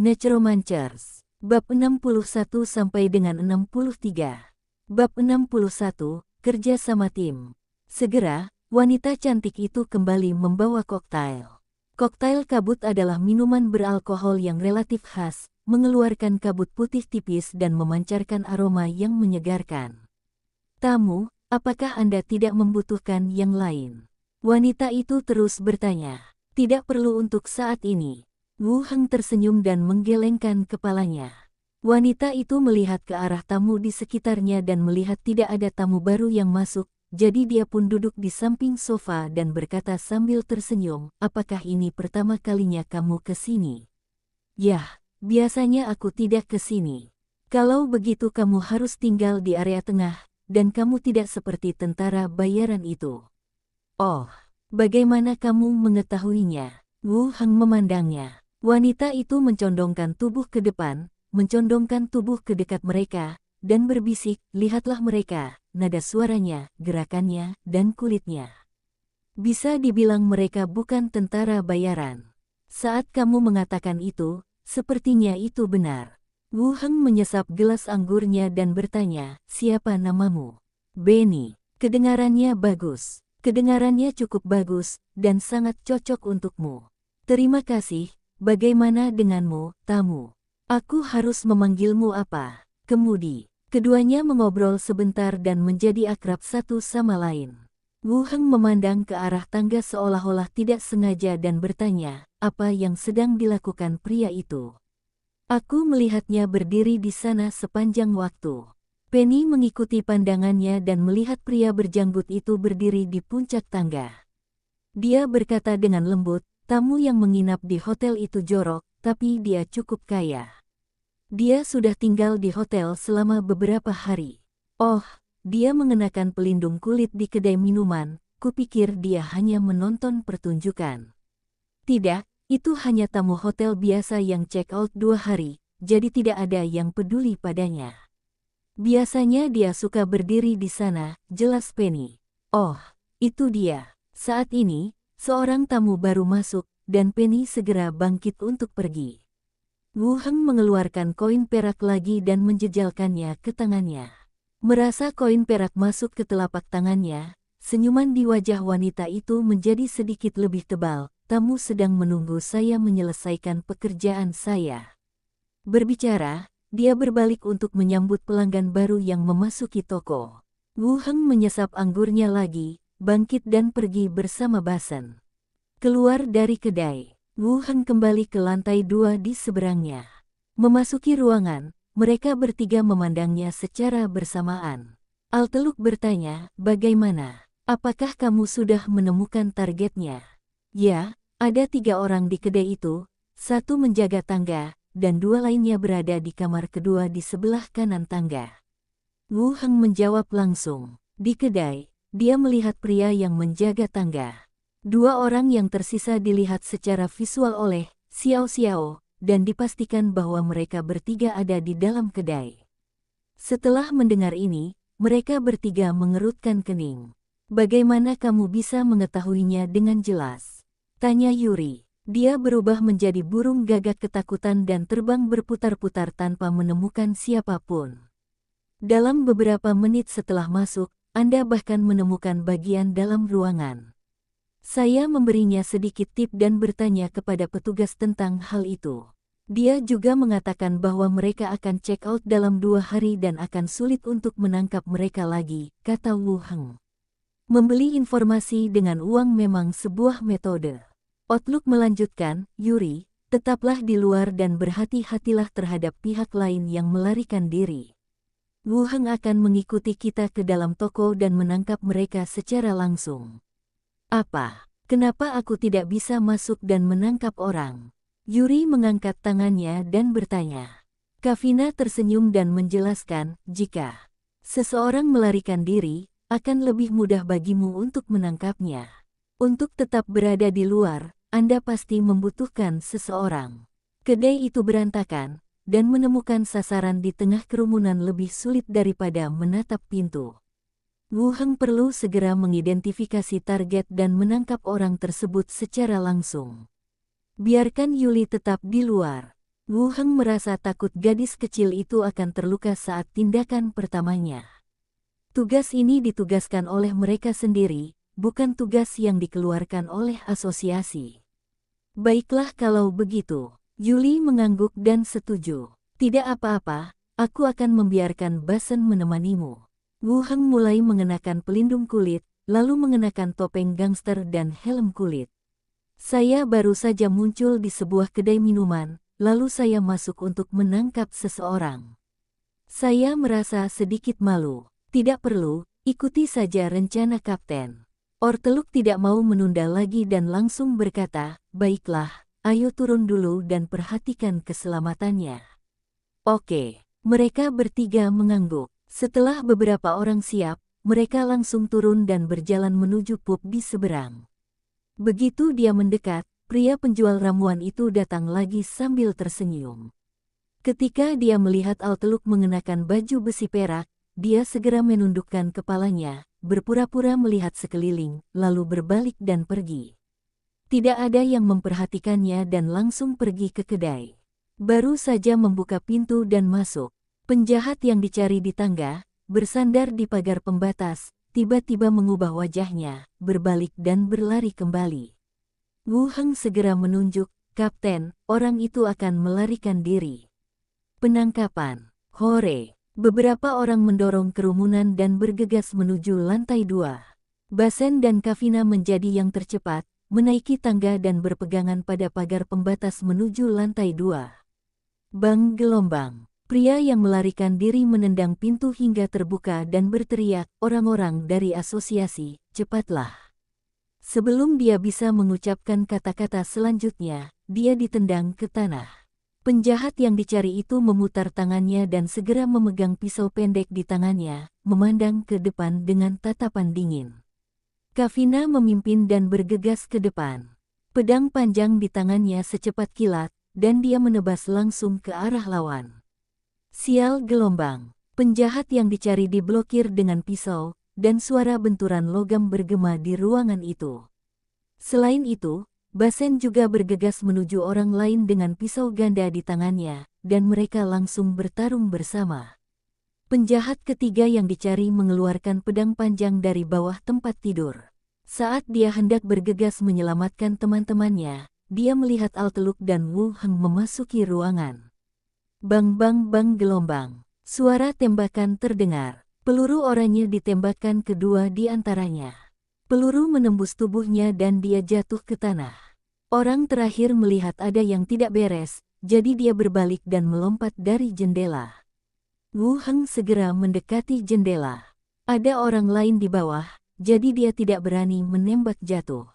Necromancers. Bab 61 sampai dengan 63. Bab 61, kerja sama tim. Segera, wanita cantik itu kembali membawa koktail. Koktail kabut adalah minuman beralkohol yang relatif khas, mengeluarkan kabut putih tipis dan memancarkan aroma yang menyegarkan. Tamu, apakah Anda tidak membutuhkan yang lain? Wanita itu terus bertanya. Tidak perlu untuk saat ini. Wu Heng tersenyum dan menggelengkan kepalanya. Wanita itu melihat ke arah tamu di sekitarnya dan melihat tidak ada tamu baru yang masuk, jadi dia pun duduk di samping sofa dan berkata sambil tersenyum, apakah ini pertama kalinya kamu ke sini? Yah, biasanya aku tidak ke sini. Kalau begitu kamu harus tinggal di area tengah, dan kamu tidak seperti tentara bayaran itu. Oh, bagaimana kamu mengetahuinya? Wu Heng memandangnya. Wanita itu mencondongkan tubuh ke depan, mencondongkan tubuh ke dekat mereka, dan berbisik, lihatlah mereka, nada suaranya, gerakannya, dan kulitnya. Bisa dibilang mereka bukan tentara bayaran. Saat kamu mengatakan itu, sepertinya itu benar. Wu Heng menyesap gelas anggurnya dan bertanya, siapa namamu? Benny. Kedengarannya bagus. Kedengarannya cukup bagus, dan sangat cocok untukmu. Terima kasih. Bagaimana denganmu, tamu? Aku harus memanggilmu apa? Kemudi. Keduanya mengobrol sebentar dan menjadi akrab satu sama lain. Wu Heng memandang ke arah tangga seolah-olah tidak sengaja dan bertanya, apa yang sedang dilakukan pria itu? Aku melihatnya berdiri di sana sepanjang waktu. Penny mengikuti pandangannya dan melihat pria berjanggut itu berdiri di puncak tangga. Dia berkata dengan lembut, tamu yang menginap di hotel itu jorok, tapi dia cukup kaya. Dia sudah tinggal di hotel selama beberapa hari. Oh, dia mengenakan pelindung kulit di kedai minuman, kupikir dia hanya menonton pertunjukan. Tidak, itu hanya tamu hotel biasa yang check out 2 hari, jadi tidak ada yang peduli padanya. Biasanya dia suka berdiri di sana, jelas Penny. Oh, itu dia. Saat ini, seorang tamu baru masuk, dan Penny segera bangkit untuk pergi. Wu Heng mengeluarkan koin perak lagi dan menjejalkannya ke tangannya. Merasa koin perak masuk ke telapak tangannya, senyuman di wajah wanita itu menjadi sedikit lebih tebal. Tamu sedang menunggu saya menyelesaikan pekerjaan saya. Berbicara, dia berbalik untuk menyambut pelanggan baru yang memasuki toko. Wu Heng menyesap anggurnya lagi, bangkit dan pergi bersama Basen. Keluar dari kedai, Wu Heng kembali ke lantai 2 di seberangnya. Memasuki ruangan, mereka bertiga memandangnya secara bersamaan. Alteluk bertanya, bagaimana? Apakah kamu sudah menemukan targetnya? Ya, ada 3 orang di kedai itu, 1 menjaga tangga, dan 2 lainnya berada di kamar kedua di sebelah kanan tangga. Wu Heng menjawab langsung. Di kedai, dia melihat pria yang menjaga tangga. 2 orang yang tersisa dilihat secara visual oleh Xiao Xiao, dan dipastikan bahwa mereka bertiga ada di dalam kedai. Setelah mendengar ini, mereka bertiga mengerutkan kening. Bagaimana kamu bisa mengetahuinya dengan jelas? Tanya Yuri. Dia berubah menjadi burung gagak ketakutan dan terbang berputar-putar tanpa menemukan siapapun. Dalam beberapa menit setelah masuk, Anda bahkan menemukan bagian dalam ruangan. Saya memberinya sedikit tip dan bertanya kepada petugas tentang hal itu. Dia juga mengatakan bahwa mereka akan check out dalam 2 hari dan akan sulit untuk menangkap mereka lagi, kata Wu Heng. Membeli informasi dengan uang memang sebuah metode. Outlook melanjutkan, Yuri, tetaplah di luar dan berhati-hatilah terhadap pihak lain yang melarikan diri. Wu Heng akan mengikuti kita ke dalam toko dan menangkap mereka secara langsung. Apa? Kenapa aku tidak bisa masuk dan menangkap orang? Yuri mengangkat tangannya dan bertanya. Kavina tersenyum dan menjelaskan, jika seseorang melarikan diri, akan lebih mudah bagimu untuk menangkapnya. Untuk tetap berada di luar, Anda pasti membutuhkan seseorang. Kedai itu berantakan, dan menemukan sasaran di tengah kerumunan lebih sulit daripada menatap pintu. Wu Heng perlu segera mengidentifikasi target dan menangkap orang tersebut secara langsung. Biarkan Yuli tetap di luar. Wu Heng merasa takut gadis kecil itu akan terluka saat tindakan pertamanya. Tugas ini ditugaskan oleh mereka sendiri, bukan tugas yang dikeluarkan oleh asosiasi. Baiklah kalau begitu. Yuli mengangguk dan setuju. Tidak apa-apa, aku akan membiarkan Basen menemanimu. Wu Heng mulai mengenakan pelindung kulit, lalu mengenakan topeng gangster dan helm kulit. Saya baru saja muncul di sebuah kedai minuman, lalu saya masuk untuk menangkap seseorang. Saya merasa sedikit malu. Tidak perlu, ikuti saja rencana Kapten. Orteluk tidak mau menunda lagi dan langsung berkata, baiklah, ayo turun dulu dan perhatikan keselamatannya. Oke, mereka bertiga mengangguk. Setelah beberapa orang siap, mereka langsung turun dan berjalan menuju pub di seberang. Begitu dia mendekat, pria penjual ramuan itu datang lagi sambil tersenyum. Ketika dia melihat Orteluk mengenakan baju besi perak, dia segera menundukkan kepalanya, berpura-pura melihat sekeliling, lalu berbalik dan pergi. Tidak ada yang memperhatikannya dan langsung pergi ke kedai. Baru saja membuka pintu dan masuk. Penjahat yang dicari di tangga, bersandar di pagar pembatas, tiba-tiba mengubah wajahnya, berbalik dan berlari kembali. Wu Heng segera menunjuk, Kapten, orang itu akan melarikan diri. Penangkapan. Hore. Beberapa orang mendorong kerumunan dan bergegas menuju lantai 2. Basen dan Kavina menjadi yang tercepat, menaiki tangga dan berpegangan pada pagar pembatas menuju lantai 2. Bang gelombang. Pria yang melarikan diri menendang pintu hingga terbuka dan berteriak, orang-orang dari asosiasi, cepatlah. Sebelum dia bisa mengucapkan kata-kata selanjutnya, dia ditendang ke tanah. Penjahat yang dicari itu memutar tangannya dan segera memegang pisau pendek di tangannya, memandang ke depan dengan tatapan dingin. Kavina memimpin dan bergegas ke depan. Pedang panjang di tangannya secepat kilat, dan dia menebas langsung ke arah lawan. Sial gelombang. Penjahat yang dicari diblokir dengan pisau, dan suara benturan logam bergema di ruangan itu. Selain itu, Basen juga bergegas menuju orang lain dengan pisau ganda di tangannya, dan mereka langsung bertarung bersama. Penjahat ketiga yang dicari mengeluarkan pedang panjang dari bawah tempat tidur. Saat dia hendak bergegas menyelamatkan teman-temannya, dia melihat Orteluk dan Wu Heng memasuki ruangan. Bang bang bang gelombang. Suara tembakan terdengar. Peluru oranye ditembakkan kedua di antaranya. Peluru menembus tubuhnya dan dia jatuh ke tanah. Orang terakhir melihat ada yang tidak beres, jadi dia berbalik dan melompat dari jendela. Wu Heng segera mendekati jendela. Ada orang lain di bawah, jadi dia tidak berani menembak jatuh.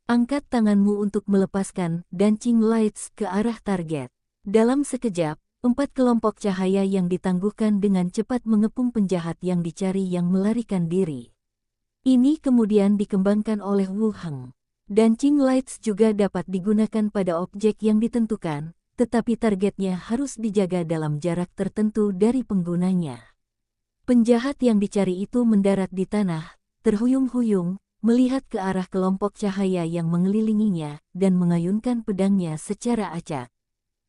Angkat tanganmu untuk melepaskan dancing lights ke arah target. Dalam sekejap, 4 kelompok cahaya yang ditangguhkan dengan cepat mengepung penjahat yang dicari yang melarikan diri. Ini kemudian dikembangkan oleh Wu Heng. Dancing lights juga dapat digunakan pada objek yang ditentukan, tetapi targetnya harus dijaga dalam jarak tertentu dari penggunanya. Penjahat yang dicari itu mendarat di tanah, terhuyung-huyung, melihat ke arah kelompok cahaya yang mengelilinginya, dan mengayunkan pedangnya secara acak.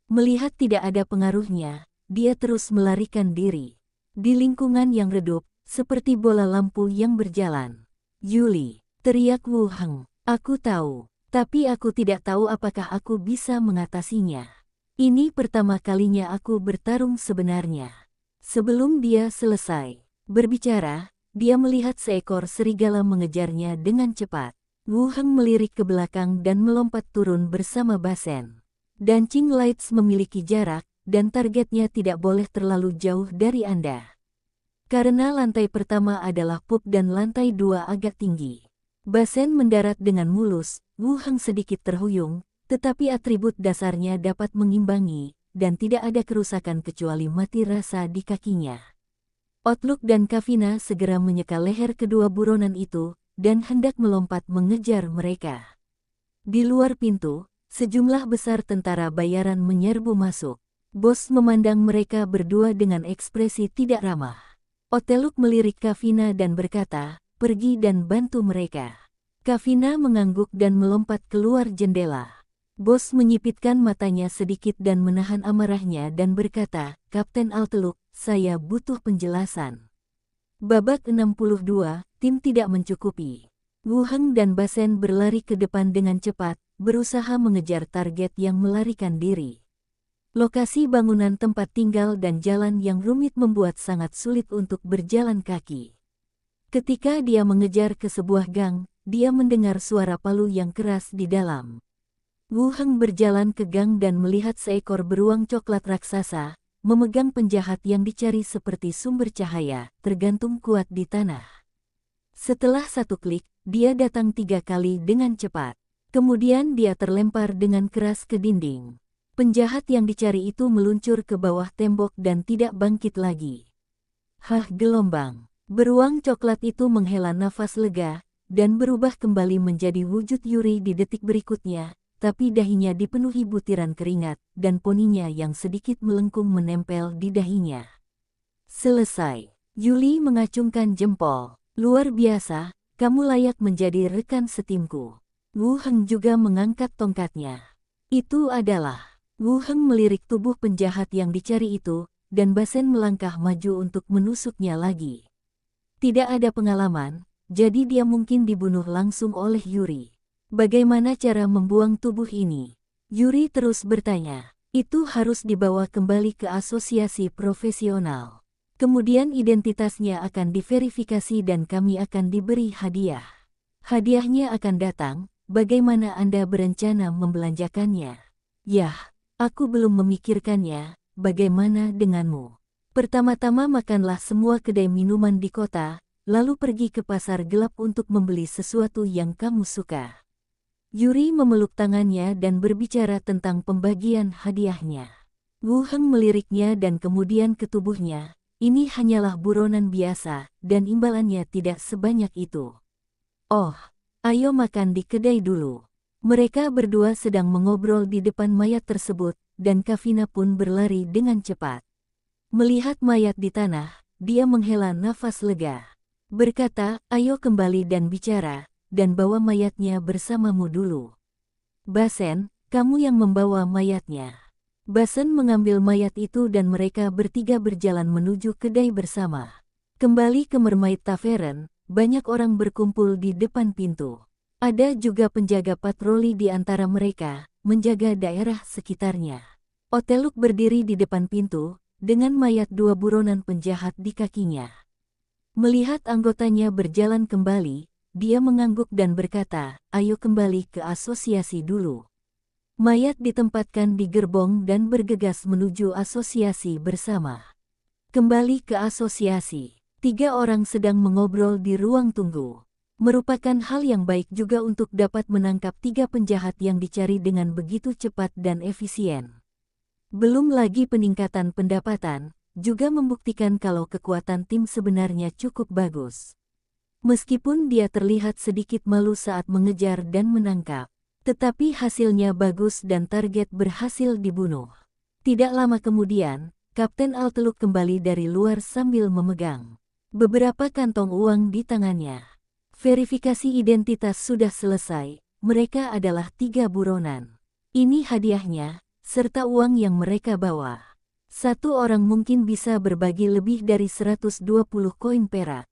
Melihat tidak ada pengaruhnya, dia terus melarikan diri. Di lingkungan yang redup, seperti bola lampu yang berjalan. Yuli, teriak Wu Heng, aku tahu, tapi aku tidak tahu apakah aku bisa mengatasinya. Ini pertama kalinya aku bertarung sebenarnya. Sebelum dia selesai berbicara, dia melihat seekor serigala mengejarnya dengan cepat. Wu Heng melirik ke belakang dan melompat turun bersama Basen. Dancing lights memiliki jarak, dan targetnya tidak boleh terlalu jauh dari Anda. Karena lantai pertama adalah pub dan lantai 2 agak tinggi. Basen mendarat dengan mulus, Wu Heng sedikit terhuyung, tetapi atribut dasarnya dapat mengimbangi, dan tidak ada kerusakan kecuali mati rasa di kakinya. Orteluk dan Kavina segera menyeka leher kedua buronan itu, dan hendak melompat mengejar mereka. Di luar pintu, sejumlah besar tentara bayaran menyerbu masuk. Bos memandang mereka berdua dengan ekspresi tidak ramah. Orteluk melirik Kavina dan berkata, pergi dan bantu mereka. Kavina mengangguk dan melompat keluar jendela. Bos menyipitkan matanya sedikit dan menahan amarahnya dan berkata, Kapten Alteluk, saya butuh penjelasan. Babak 62, tim tidak mencukupi. Wu Heng dan Basen berlari ke depan dengan cepat, berusaha mengejar target yang melarikan diri. Lokasi bangunan tempat tinggal dan jalan yang rumit membuat sangat sulit untuk berjalan kaki. Ketika dia mengejar ke sebuah gang, dia mendengar suara palu yang keras di dalam. Wu Heng berjalan ke gang dan melihat seekor beruang coklat raksasa, memegang penjahat yang dicari seperti sumber cahaya, tergantung kuat di tanah. Setelah satu klik, dia datang 3 kali dengan cepat. Kemudian dia terlempar dengan keras ke dinding. Penjahat yang dicari itu meluncur ke bawah tembok dan tidak bangkit lagi. Hah, gelombang. Beruang coklat itu menghela nafas lega, dan berubah kembali menjadi wujud Yuri di detik berikutnya. Tapi dahinya dipenuhi butiran keringat, dan poninya yang sedikit melengkung menempel di dahinya. Selesai. Yuli mengacungkan jempol. Luar biasa, kamu layak menjadi rekan setimku. Wu Heng juga mengangkat tongkatnya. Itu adalah. Wu Heng melirik tubuh penjahat yang dicari itu, dan Basen melangkah maju untuk menusuknya lagi. Tidak ada pengalaman, jadi dia mungkin dibunuh langsung oleh Yuri. Bagaimana cara membuang tubuh ini? Yuri terus bertanya. Itu harus dibawa kembali ke asosiasi profesional. Kemudian identitasnya akan diverifikasi dan kami akan diberi hadiah. Hadiahnya akan datang, bagaimana Anda berencana membelanjakannya? Yah, aku belum memikirkannya, bagaimana denganmu? Pertama-tama makanlah semua kedai minuman di kota, lalu pergi ke pasar gelap untuk membeli sesuatu yang kamu suka. Yuri memeluk tangannya dan berbicara tentang pembagian hadiahnya. Wu Heng meliriknya dan kemudian ke tubuhnya. Ini hanyalah buronan biasa, dan imbalannya tidak sebanyak itu. Oh, ayo makan di kedai dulu. Mereka berdua sedang mengobrol di depan mayat tersebut, dan Kavina pun berlari dengan cepat. Melihat mayat di tanah, dia menghela nafas lega. Berkata, ayo kembali dan bicara. Dan bawa mayatnya bersamamu dulu. Basen, kamu yang membawa mayatnya. Basen mengambil mayat itu dan mereka bertiga berjalan menuju kedai bersama. Kembali ke Mermaid Tavern, banyak orang berkumpul di depan pintu. Ada juga penjaga patroli di antara mereka, menjaga daerah sekitarnya. Oteluk berdiri di depan pintu, dengan mayat 2 buronan penjahat di kakinya. Melihat anggotanya berjalan kembali, dia mengangguk dan berkata, ayo kembali ke asosiasi dulu. Mayat ditempatkan di gerbong dan bergegas menuju asosiasi bersama. Kembali ke asosiasi. 3 orang sedang mengobrol di ruang tunggu. Merupakan hal yang baik juga untuk dapat menangkap 3 penjahat yang dicari dengan begitu cepat dan efisien. Belum lagi peningkatan pendapatan, juga membuktikan kalau kekuatan tim sebenarnya cukup bagus. Meskipun dia terlihat sedikit malu saat mengejar dan menangkap, tetapi hasilnya bagus dan target berhasil dibunuh. Tidak lama kemudian, Kapten Alteluk kembali dari luar sambil memegang beberapa kantong uang di tangannya. Verifikasi identitas sudah selesai, mereka adalah 3 buronan. Ini hadiahnya, serta uang yang mereka bawa. Satu orang mungkin bisa berbagi lebih dari 120 koin perak.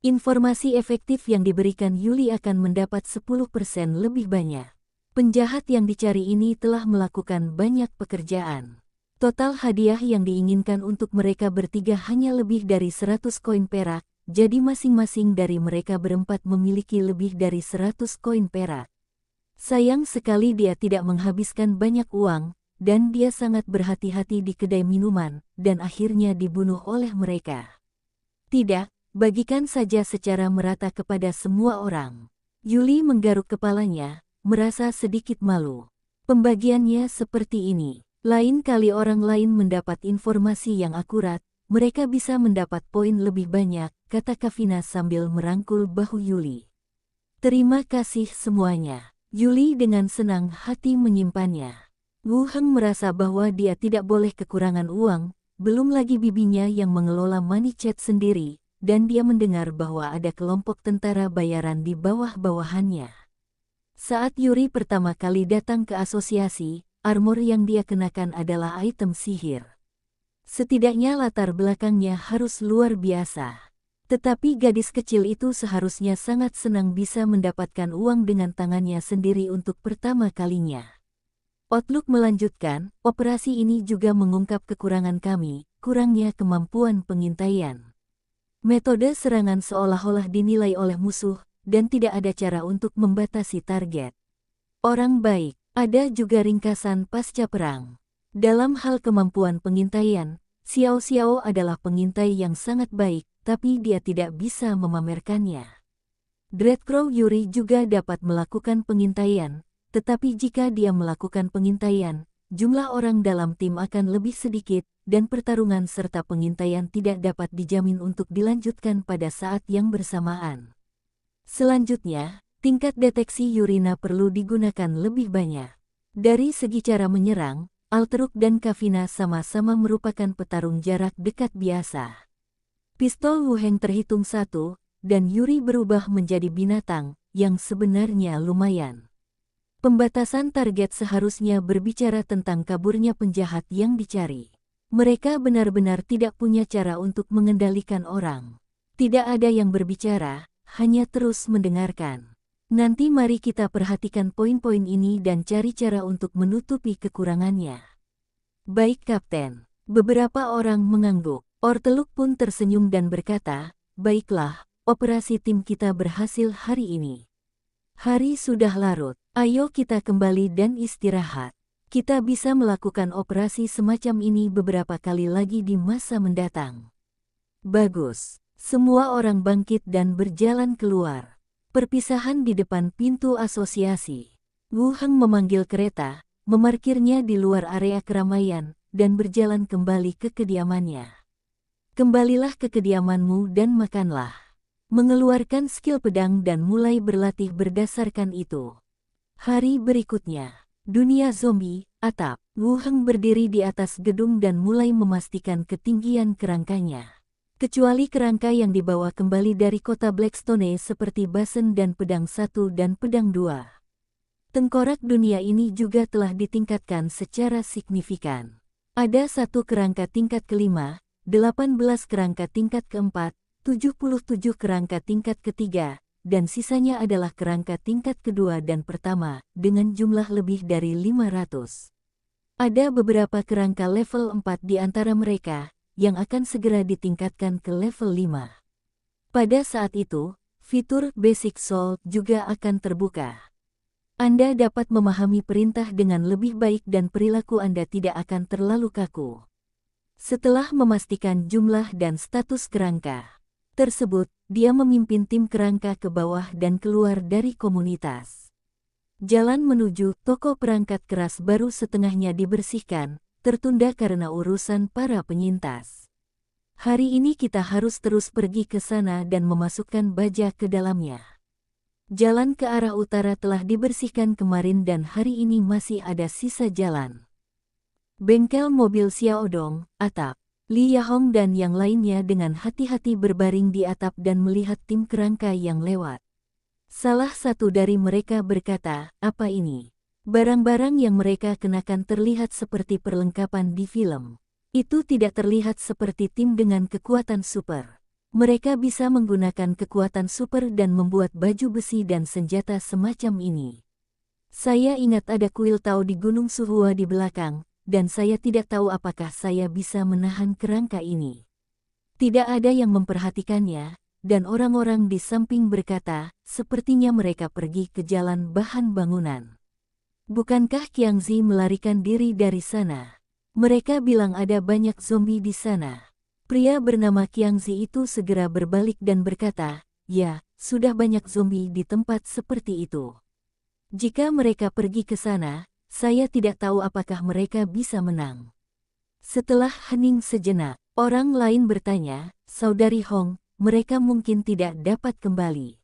Informasi efektif yang diberikan Yuli akan mendapat 10% lebih banyak. Penjahat yang dicari ini telah melakukan banyak pekerjaan. Total hadiah yang diinginkan untuk mereka bertiga hanya lebih dari 100 koin perak, jadi masing-masing dari mereka berempat memiliki lebih dari 100 koin perak. Sayang sekali dia tidak menghabiskan banyak uang, dan dia sangat berhati-hati di kedai minuman, dan akhirnya dibunuh oleh mereka. Tidak. Bagikan saja secara merata kepada semua orang. Yuli menggaruk kepalanya, merasa sedikit malu. Pembagiannya seperti ini. Lain kali orang lain mendapat informasi yang akurat, mereka bisa mendapat poin lebih banyak, kata Kavina sambil merangkul bahu Yuli. Terima kasih semuanya. Yuli dengan senang hati menyimpannya. Wu Heng merasa bahwa dia tidak boleh kekurangan uang, belum lagi bibinya yang mengelola money chat sendiri. Dan dia mendengar bahwa ada kelompok tentara bayaran di bawah-bawahannya. Saat Yuri pertama kali datang ke asosiasi, armor yang dia kenakan adalah item sihir. Setidaknya latar belakangnya harus luar biasa. Tetapi gadis kecil itu seharusnya sangat senang bisa mendapatkan uang dengan tangannya sendiri untuk pertama kalinya. Outlook melanjutkan, operasi ini juga mengungkap kekurangan kami, kurangnya kemampuan pengintaian. Metode serangan seolah-olah dinilai oleh musuh, dan tidak ada cara untuk membatasi target. Orang baik, ada juga ringkasan pasca perang. Dalam hal kemampuan pengintaian, Xiao Xiao adalah pengintai yang sangat baik, tapi dia tidak bisa memamerkannya. Dreadcrow Yuri juga dapat melakukan pengintaian, tetapi jika dia melakukan pengintaian, jumlah orang dalam tim akan lebih sedikit, dan pertarungan serta pengintaian tidak dapat dijamin untuk dilanjutkan pada saat yang bersamaan. Selanjutnya, tingkat deteksi Yurina perlu digunakan lebih banyak. Dari segi cara menyerang, Alteruk dan Kavina sama-sama merupakan petarung jarak dekat biasa. Pistol Wu Heng terhitung satu, dan Yuri berubah menjadi binatang, yang sebenarnya lumayan. Pembatasan target seharusnya berbicara tentang kaburnya penjahat yang dicari. Mereka benar-benar tidak punya cara untuk mengendalikan orang. Tidak ada yang berbicara, hanya terus mendengarkan. Nanti mari kita perhatikan poin-poin ini dan cari cara untuk menutupi kekurangannya. Baik Kapten. Beberapa orang mengangguk. Orteluk pun tersenyum dan berkata, baiklah, operasi tim kita berhasil hari ini. Hari sudah larut, ayo kita kembali dan istirahat. Kita bisa melakukan operasi semacam ini beberapa kali lagi di masa mendatang. Bagus. Semua orang bangkit dan berjalan keluar. Perpisahan di depan pintu asosiasi. Wu Heng memanggil kereta, memarkirnya di luar area keramaian, dan berjalan kembali ke kediamannya. Kembalilah ke kediamanmu dan makanlah. Mengeluarkan skill pedang dan mulai berlatih berdasarkan itu. Hari berikutnya, dunia zombie, atap. Wu Heng berdiri di atas gedung dan mulai memastikan ketinggian kerangkanya. Kecuali kerangka yang dibawa kembali dari kota Blackstone seperti basen dan pedang 1 dan pedang 2. Tengkorak dunia ini juga telah ditingkatkan secara signifikan. Ada satu kerangka tingkat kelima, 18 kerangka tingkat keempat, 77 kerangka tingkat ketiga, dan sisanya adalah kerangka tingkat kedua dan pertama, dengan jumlah lebih dari 500. Ada beberapa kerangka level 4 di antara mereka, yang akan segera ditingkatkan ke level 5. Pada saat itu, fitur Basic Soul juga akan terbuka. Anda dapat memahami perintah dengan lebih baik dan perilaku Anda tidak akan terlalu kaku. Setelah memastikan jumlah dan status kerangka tersebut, dia memimpin tim kerangka ke bawah dan keluar dari komunitas. Jalan menuju toko perangkat keras baru setengahnya dibersihkan, tertunda karena urusan para penyintas. Hari ini kita harus terus pergi ke sana dan memasukkan baja ke dalamnya. Jalan ke arah utara telah dibersihkan kemarin dan hari ini masih ada sisa jalan. Bengkel mobil Xiaodong, atap. Li Yahong dan yang lainnya dengan hati-hati berbaring di atap dan melihat tim kerangka yang lewat. Salah satu dari mereka berkata, apa ini? Barang-barang yang mereka kenakan terlihat seperti perlengkapan di film. Itu tidak terlihat seperti tim dengan kekuatan super. Mereka bisa menggunakan kekuatan super dan membuat baju besi dan senjata semacam ini. Saya ingat ada kuil Tao di Gunung Suhua di belakang, dan saya tidak tahu apakah saya bisa menahan kerangka ini. Tidak ada yang memperhatikannya, dan orang-orang di samping berkata, sepertinya mereka pergi ke jalan bahan bangunan. Bukankah Qiangzi melarikan diri dari sana? Mereka bilang ada banyak zombie di sana. Pria bernama Qiangzi itu segera berbalik dan berkata, ya, sudah banyak zombie di tempat seperti itu. Jika mereka pergi ke sana, saya tidak tahu apakah mereka bisa menang. Setelah hening sejenak, orang lain bertanya, Saudari Hong, mereka mungkin tidak dapat kembali.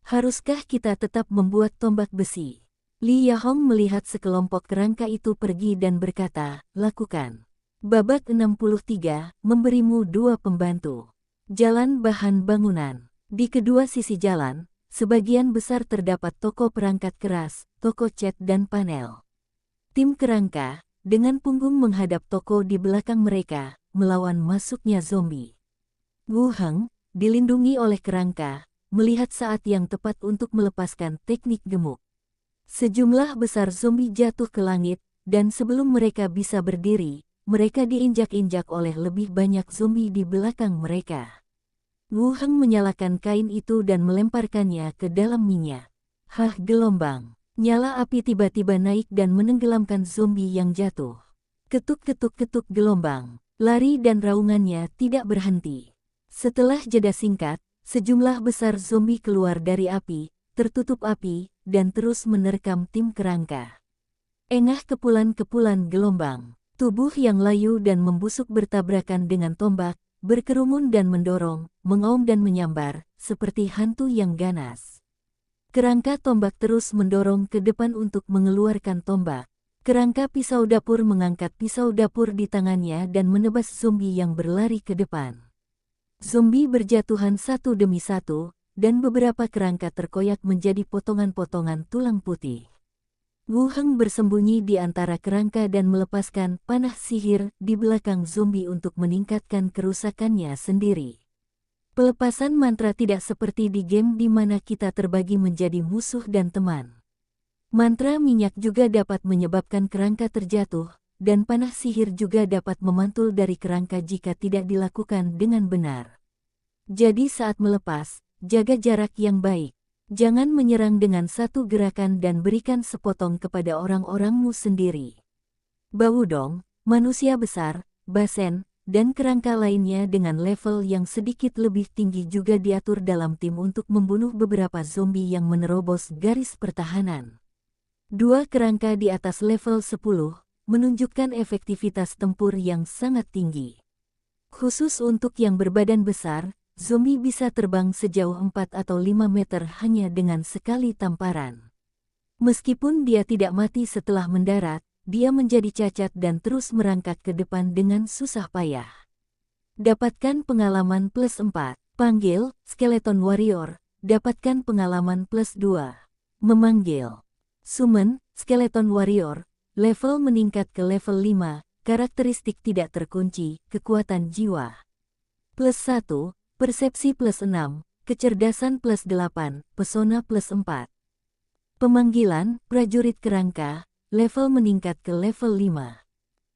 Haruskah kita tetap membuat tombak besi? Li Yahong melihat sekelompok kerangka itu pergi dan berkata, lakukan. Babak 63, memberimu 2 pembantu. Jalan bahan bangunan. Di kedua sisi jalan, sebagian besar terdapat toko perangkat keras, toko cat dan panel. Tim kerangka, dengan punggung menghadap toko di belakang mereka, melawan masuknya zombie. Wu Heng, dilindungi oleh kerangka, melihat saat yang tepat untuk melepaskan teknik gemuk. Sejumlah besar zombie jatuh ke langit, dan sebelum mereka bisa berdiri, mereka diinjak-injak oleh lebih banyak zombie di belakang mereka. Wu Heng menyalakan kain itu dan melemparkannya ke dalam minyak. Hah, gelombang. Nyala api tiba-tiba naik dan menenggelamkan zombie yang jatuh. Ketuk-ketuk-ketuk gelombang. Lari dan raungannya tidak berhenti. Setelah jeda singkat, sejumlah besar zombie keluar dari api, tertutup api, dan terus menerkam tim kerangka. Engah kepulan-kepulan gelombang. Tubuh yang layu dan membusuk bertabrakan dengan tombak, berkerumun dan mendorong, mengaum dan menyambar, seperti hantu yang ganas. Kerangka tombak terus mendorong ke depan untuk mengeluarkan tombak. Kerangka pisau dapur mengangkat pisau dapur di tangannya dan menebas zombie yang berlari ke depan. Zombie berjatuhan satu demi satu, dan beberapa kerangka terkoyak menjadi potongan-potongan tulang putih. Wu Heng bersembunyi di antara kerangka dan melepaskan panah sihir di belakang zombie untuk meningkatkan kerusakannya sendiri. Pelepasan mantra tidak seperti di game di mana kita terbagi menjadi musuh dan teman. Mantra minyak juga dapat menyebabkan kerangka terjatuh, dan panah sihir juga dapat memantul dari kerangka jika tidak dilakukan dengan benar. Jadi saat melepas, jaga jarak yang baik. Jangan menyerang dengan satu gerakan dan berikan sepotong kepada orang-orangmu sendiri. Bawudong, manusia besar, Basen, dan kerangka lainnya dengan level yang sedikit lebih tinggi juga diatur dalam tim untuk membunuh beberapa zombie yang menerobos garis pertahanan. Dua kerangka di atas level 10 menunjukkan efektivitas tempur yang sangat tinggi. Khusus untuk yang berbadan besar, zombie bisa terbang sejauh 4 atau 5 meter hanya dengan sekali tamparan. Meskipun dia tidak mati setelah mendarat, dia menjadi cacat dan terus merangkak ke depan dengan susah payah. Dapatkan pengalaman plus 4. Panggil, Skeleton Warrior. Dapatkan pengalaman plus 2. Memanggil. Summon, Skeleton Warrior. Level meningkat ke level 5. Karakteristik tidak terkunci, kekuatan jiwa. Plus 1. Persepsi plus 6, kecerdasan plus 8, pesona plus 4. Pemanggilan, prajurit kerangka, level meningkat ke level 5.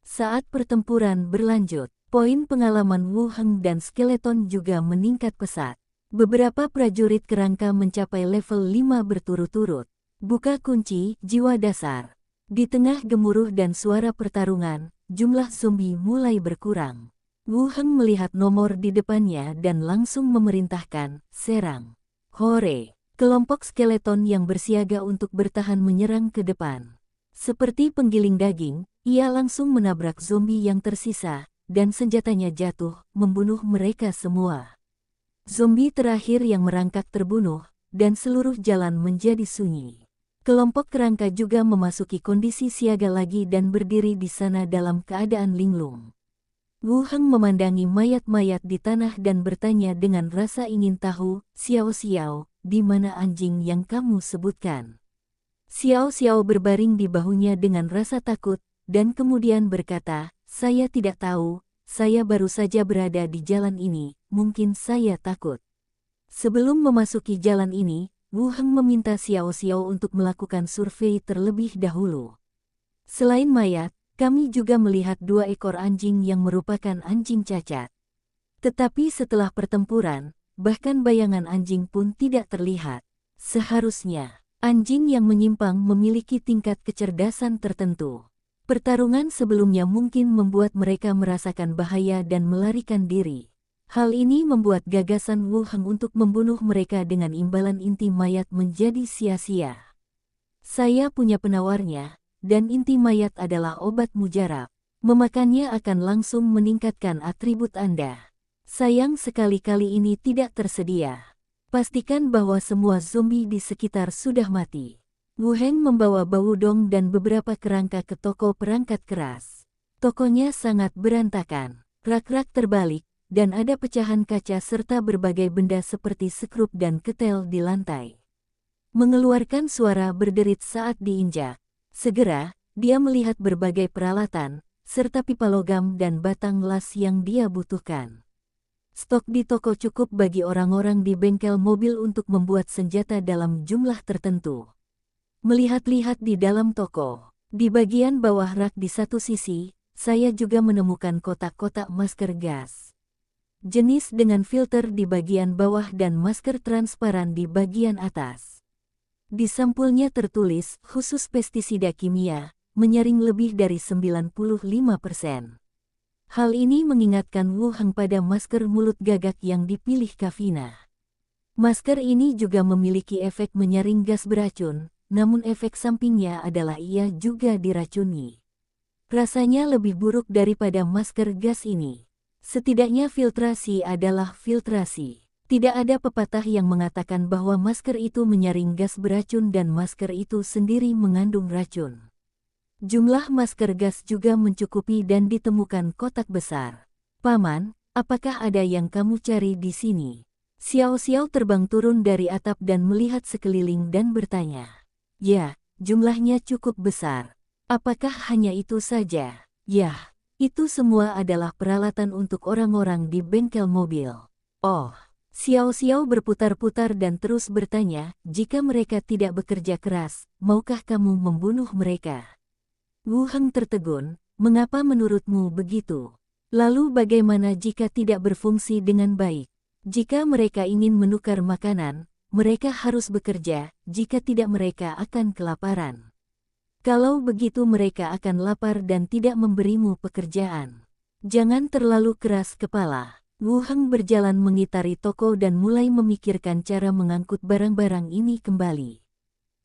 Saat pertempuran berlanjut, poin pengalaman Wu Heng dan Skeleton juga meningkat pesat. Beberapa prajurit kerangka mencapai level 5 berturut-turut. Buka kunci, jiwa dasar. Di tengah gemuruh dan suara pertarungan, jumlah zombie mulai berkurang. Wu Heng melihat nomor di depannya dan langsung memerintahkan, serang. Hore! Kelompok skeleton yang bersiaga untuk bertahan menyerang ke depan. Seperti penggiling daging, ia langsung menabrak zombie yang tersisa, dan senjatanya jatuh, membunuh mereka semua. Zombie terakhir yang merangkak terbunuh, dan seluruh jalan menjadi sunyi. Kelompok kerangka juga memasuki kondisi siaga lagi dan berdiri di sana dalam keadaan linglung. Wu Heng memandangi mayat-mayat di tanah dan bertanya dengan rasa ingin tahu, Xiao Xiao, di mana anjing yang kamu sebutkan? Xiao Xiao berbaring di bahunya dengan rasa takut, dan kemudian berkata, saya tidak tahu, saya baru saja berada di jalan ini, mungkin saya takut. Sebelum memasuki jalan ini, Wu Heng meminta Xiao Xiao untuk melakukan survei terlebih dahulu. Selain mayat, kami juga melihat 2 ekor anjing yang merupakan anjing cacat. Tetapi setelah pertempuran, bahkan bayangan anjing pun tidak terlihat. Seharusnya, anjing yang menyimpang memiliki tingkat kecerdasan tertentu. Pertarungan sebelumnya mungkin membuat mereka merasakan bahaya dan melarikan diri. Hal ini membuat gagasan Wu Heng untuk membunuh mereka dengan imbalan inti mayat menjadi sia-sia. Saya punya penawarnya. Dan inti mayat adalah obat mujarab. Memakannya akan langsung meningkatkan atribut Anda. Sayang sekali kali ini tidak tersedia. Pastikan bahwa semua zombie di sekitar sudah mati. Wu Heng membawa Bawudong dan beberapa kerangka ke toko perangkat keras. Tokonya sangat berantakan. Rak-rak terbalik, dan ada pecahan kaca serta berbagai benda seperti sekrup dan ketel di lantai. mengeluarkan suara berderit saat diinjak. Segera, dia melihat berbagai peralatan, serta pipa logam dan batang las yang dia butuhkan. Stok di toko cukup bagi orang-orang di bengkel mobil untuk membuat senjata dalam jumlah tertentu. Melihat-lihat di dalam toko, di bagian bawah rak di satu sisi, saya juga menemukan kotak-kotak masker gas. Jenis dengan filter di bagian bawah dan masker transparan di bagian atas. Di sampulnya tertulis khusus pestisida kimia, menyaring lebih dari 95%. Hal ini mengingatkan Wu Heng pada masker mulut gagak yang dipilih Kavina. Masker ini juga memiliki efek menyaring gas beracun, namun efek sampingnya adalah ia juga diracuni. Rasanya lebih buruk daripada masker gas ini. Setidaknya filtrasi adalah filtrasi. Tidak ada pepatah yang mengatakan bahwa masker itu menyaring gas beracun dan masker itu sendiri mengandung racun. Jumlah masker gas juga mencukupi dan ditemukan kotak besar. Paman, apakah ada yang kamu cari di sini? Xiao Xiao terbang turun dari atap dan melihat sekeliling dan bertanya. Ya, jumlahnya cukup besar. Apakah hanya itu saja? Ya. Itu semua adalah peralatan untuk orang-orang di bengkel mobil. Oh, Xiao Xiao berputar-putar dan terus bertanya, jika mereka tidak bekerja keras, maukah kamu membunuh mereka? Wu Heng tertegun, mengapa menurutmu begitu? Lalu bagaimana jika tidak berfungsi dengan baik? Jika mereka ingin menukar makanan, mereka harus bekerja, jika tidak mereka akan kelaparan. Kalau begitu mereka akan lapar dan tidak memberimu pekerjaan. Jangan terlalu keras kepala. Wu Heng berjalan mengitari toko dan mulai memikirkan cara mengangkut barang-barang ini kembali.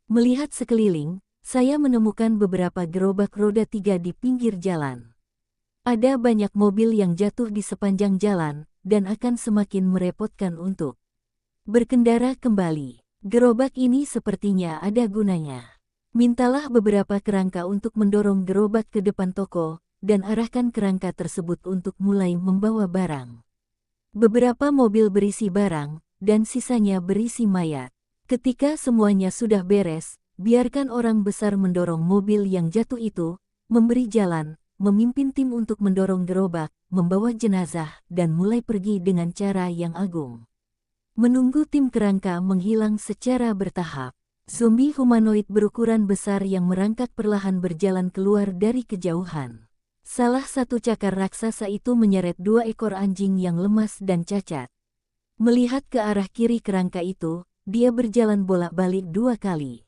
Melihat sekeliling, saya menemukan beberapa gerobak roda 3 di pinggir jalan. Ada banyak mobil yang jatuh di sepanjang jalan, dan akan semakin merepotkan untuk berkendara kembali. Gerobak ini sepertinya ada gunanya. Mintalah beberapa kerangka untuk mendorong gerobak ke depan toko, dan arahkan kerangka tersebut untuk mulai membawa barang. Beberapa mobil berisi barang, dan sisanya berisi mayat. Ketika semuanya sudah beres, biarkan orang besar mendorong mobil yang jatuh itu, memberi jalan, memimpin tim untuk mendorong gerobak, membawa jenazah, dan mulai pergi dengan cara yang agung. Menunggu tim kerangka menghilang secara bertahap. Zombie humanoid berukuran besar yang merangkak perlahan berjalan keluar dari kejauhan. Salah satu cakar raksasa itu menyeret 2 ekor anjing yang lemas dan cacat. Melihat ke arah kiri kerangka itu, dia berjalan bolak-balik 2 kali.